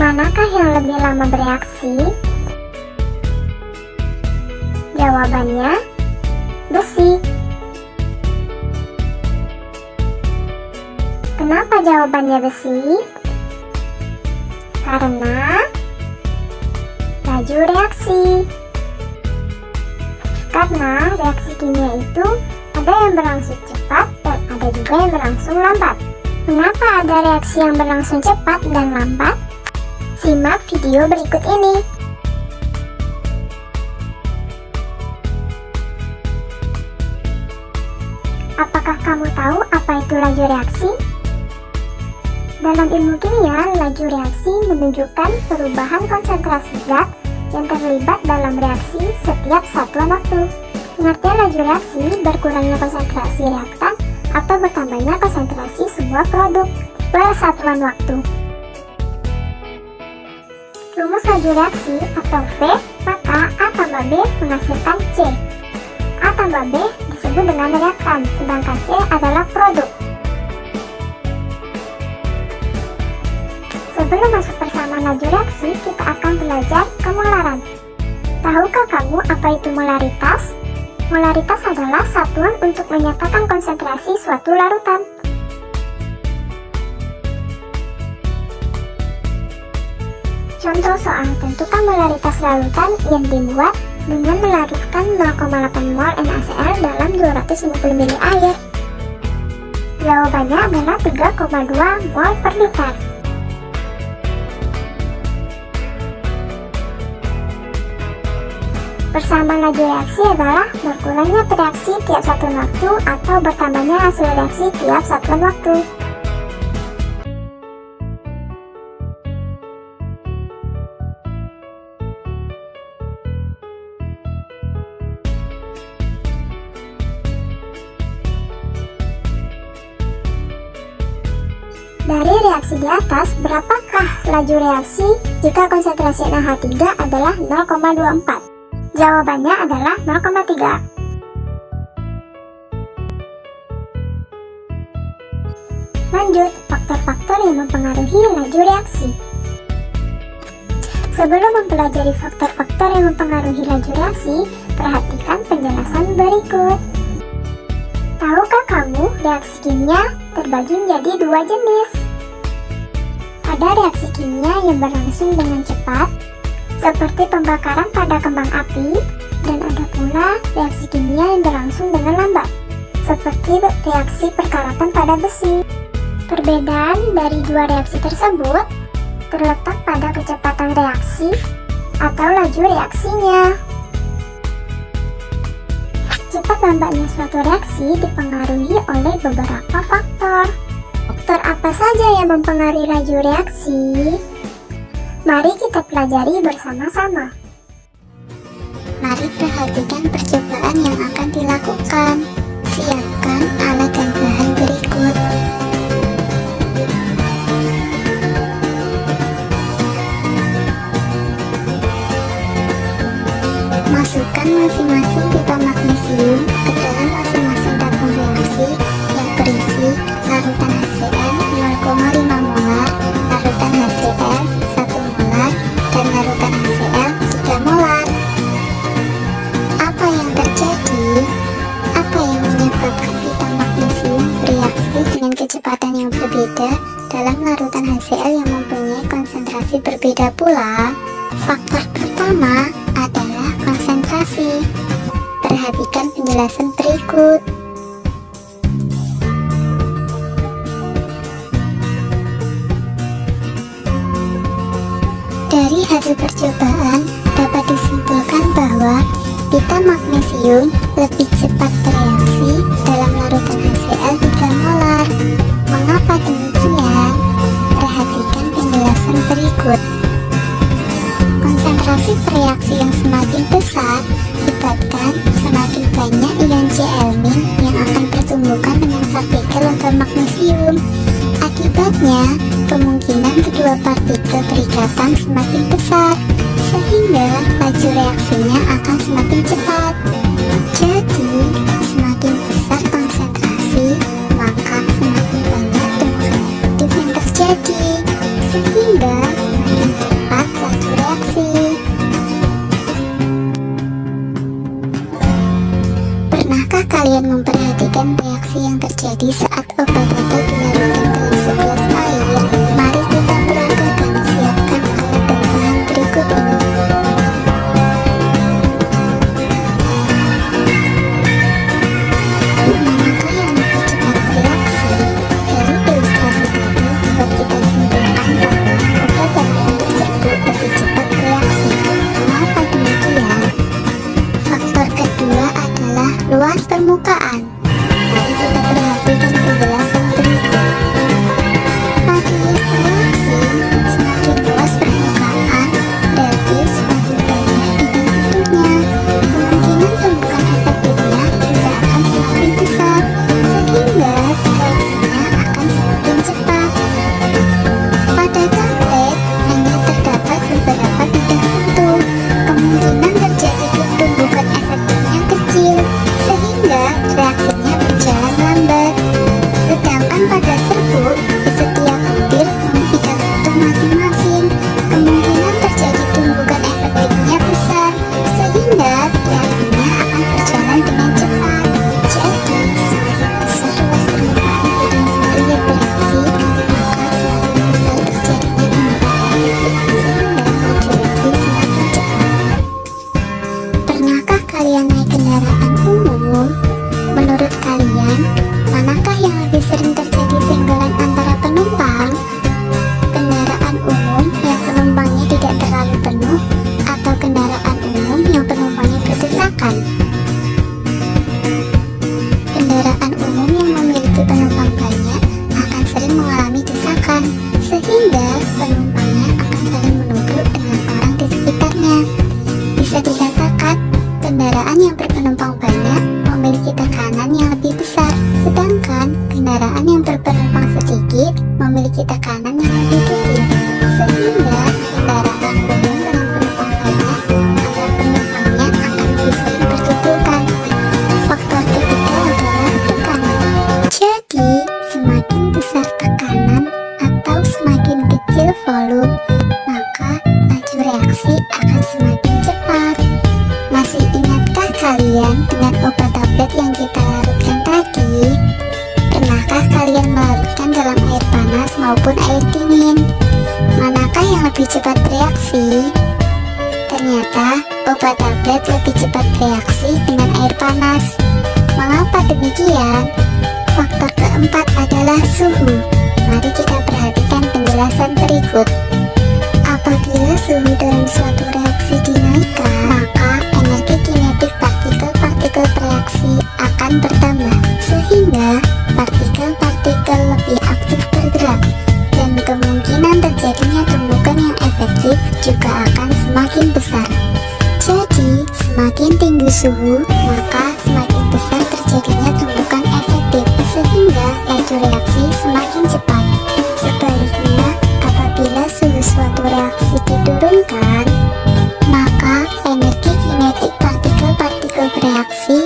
Manakah yang lebih lama bereaksi? Jawabannya, besi. Kenapa jawabannya besi? Karena laju reaksi. Karena reaksi kimia itu ada yang berlangsung cepat dan ada juga yang berlangsung lambat. Mengapa ada reaksi yang berlangsung cepat dan lambat? Simak video berikut ini. Apakah kamu tahu apa itu laju reaksi? Dalam ilmu kimia, laju reaksi menunjukkan perubahan konsentrasi zat yang terlibat dalam reaksi setiap satuan waktu. Pengertian laju reaksi berkurangnya konsentrasi reaktan atau bertambahnya konsentrasi sebuah produk per satuan waktu. Rumus laju reaksi atau V, maka A tambah B menghasilkan C. A tambah B disebut dengan reaktan, sedangkan C adalah produk. Sebelum masuk persamaan laju reaksi, kita akan belajar kemolaran. Tahukah kamu apa itu molaritas? Molaritas adalah satuan untuk menyatakan konsentrasi suatu larutan. Contoh soal tentukan molaritas larutan yang dibuat dengan melarutkan 0,8 mol NaCl dalam 250 ml air. Jawabannya adalah 3,2 mol per liter. Persamaan laju reaksi adalah berkurangnya reaksi tiap satuan waktu atau bertambahnya hasil reaksi tiap satuan waktu. Dari reaksi di atas, berapakah laju reaksi jika konsentrasi NH3 adalah 0,24? Jawabannya adalah 0,3. Lanjut, faktor-faktor yang mempengaruhi laju reaksi. Sebelum mempelajari faktor-faktor yang mempengaruhi laju reaksi, perhatikan penjelasan berikut. Tahukah kamu reaksi kimia terbagi menjadi dua jenis? Ada reaksi kimia yang berlangsung dengan cepat, seperti pembakaran pada kembang api, dan ada pula reaksi kimia yang berlangsung dengan lambat, seperti reaksi perkaratan pada besi. Perbedaan dari dua reaksi tersebut terletak pada kecepatan reaksi atau laju reaksinya. Cepat lambatnya suatu reaksi dipengaruhi oleh beberapa faktor. Faktor apa saja yang mempengaruhi laju reaksi? Mari kita pelajari bersama-sama. Mari perhatikan percobaan yang akan dilakukan. Siapkan alat dan bahan berikut. Masukkan masing-masing pipa magnesium ke dalam masing-masing tabung reaksi yang berisi larutan HCl 0,5 molar, larutan HCl 1 molar, dan larutan HCl 3 molar. Apa yang terjadi? Apa yang menyebabkan pipa magnesium bereaksi dengan kecepatan yang berbeda dalam larutan HCl yang mempunyai konsentrasi berbeda pula? Faktor pertama adalah konsentrasi. Perhatikan penjelasan berikut. Dari hasil percobaan dapat disimpulkan bahwa pita magnesium lebih cepat bereaksi dalam larutan HCl 3 molar. Mengapa demikian? Perhatikan penjelasan berikut. Konsentrasi reaksi yang semakin besar menyebabkan semakin banyak ion Cl- yang akan pertumbukan dengan partikel logam magnesium. Akibatnya, kemungkinan kedua partikel berikatan semakin besar, sehingga laju reaksinya akan semakin cepat. Jadi, semakin besar konsentrasi, maka semakin banyak tumbuh reaktif yang terjadi, sehingga semakin memiliki tekanan yang lebih kecil, sehingga kendaraan umum dengan penumpang banyak agar penumpangnya akan lebih sering berkumpulkan. Faktor ketiga adalah tekanan. Jadi, semakin besar tekanan atau semakin kecil volume, maka laju reaksi akan semakin cepat. Masih ingatkah kalian dengan obat tablet yang kita larutkan tadi? Pernahkah kalian melarutkan dalam air panas maupun air dingin? Manakah yang lebih cepat bereaksi? Ternyata obat tablet lebih cepat bereaksi dengan air panas. Mengapa demikian? Faktor keempat adalah suhu. Mari kita perhatikan penjelasan berikut. Apabila suhu dalam suatu reaksi dinaikkan, maka energi kinetik partikel-partikel bereaksi akan bertambah, sehingga partikel-partikel lebih aktif bergerak, dan kemungkinan terjadinya tumbukan yang efektif juga akan semakin besar. Jadi, semakin tinggi suhu, maka semakin besar terjadinya tumbukan efektif, sehingga laju reaksi semakin cepat. Sebaliknya, apabila suhu suatu reaksi diturunkan, maka energi kinetik partikel-partikel bereaksi